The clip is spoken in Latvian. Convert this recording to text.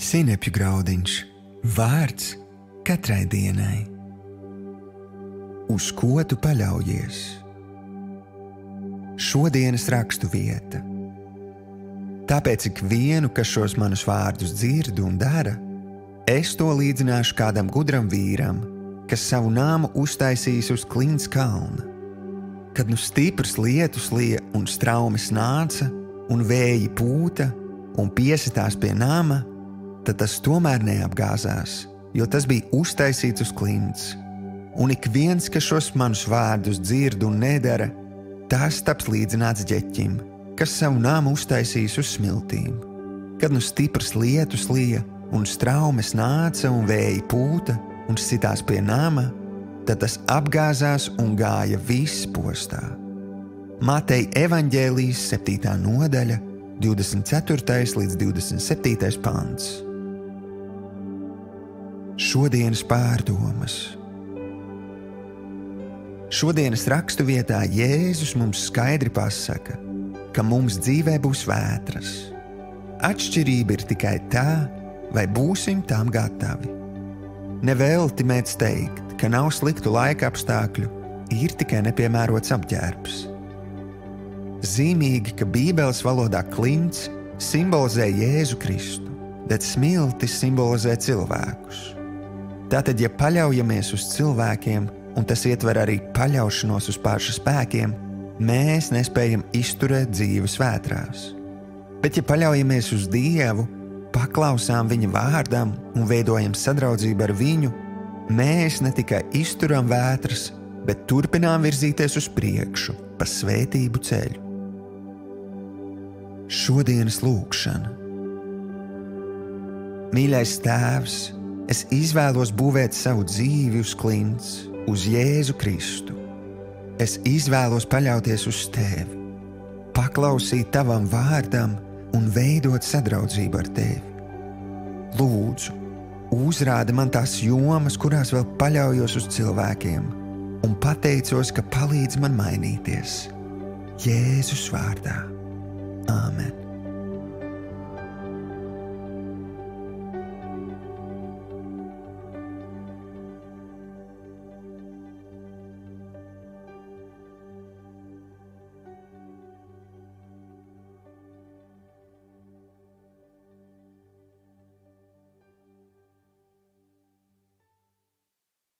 Sinepju graudiņš, vārds katrai dienai. Uz ko tu paļaujies? Šodienas rakstu vieta. Tāpēc ikvienu, kas šos manus vārdus dzird un dara, es to līdzināšu kādam gudram vīram, kas savu nāmu uztaisījis uz klints kalna. Kad nu stiprs lietus lija un straumes nāca, un vēji pūta un piesitās pie nama, tad tas tomēr neapgāzās, jo tas bija uztaisīts uz klints. Un ik viens, kas šos manus vārdus dzird un nedara, tas taps līdzināts ģeķim, kas savu nāmu uztaisījis uz smiltīm. Kad nu stiprs lietus lija un straumes nāca un vēji pūta un sitās pie nama, tad tas apgāzās un gāja viss postā. Mateja evaņģēlijas 7. nodaļa, 24. līdz 27. pants. Šodienas pārdomas. Šodienas rakstu vietā Jēzus mums skaidri pasaka, ka mums dzīvē būs vētras. Atšķirība ir tikai tā, vai būsim tām gatavi. Nevelti mēdz teikt, ka nav sliktu laika apstākļu, ir tikai nepiemērots apģērbs. Zīmīgi, ka Bībeles valodā klints simbolizē Jēzu Kristu, bet smiltis simbolizē cilvēkus. Tātad, ja paļaujamies uz cilvēkiem, un tas ietver arī paļaušanos uz pašu spēkiem, mēs nespējam izturēt dzīves vētrās. Bet, ja paļaujamies uz Dievu, paklausām Viņa vārdam un veidojam sadraudzību ar Viņu, mēs ne tikai izturam vētras, bet turpinām virzīties uz priekšu pa svētību ceļu. Šodienas lūkšana. Mīļais Tēvs, es izvēlos būvēt savu dzīvi uz klints, uz Jēzu Kristu. Es izvēlos paļauties uz Tevi, paklausīt Tavam vārdam un veidot sadraudzību ar Tevi. Lūdzu, uzrādi man tās jomas, kurās vēl paļaujos uz cilvēkiem, un pateicos, ka palīdz man mainīties. Jēzus vārdā. Āmen.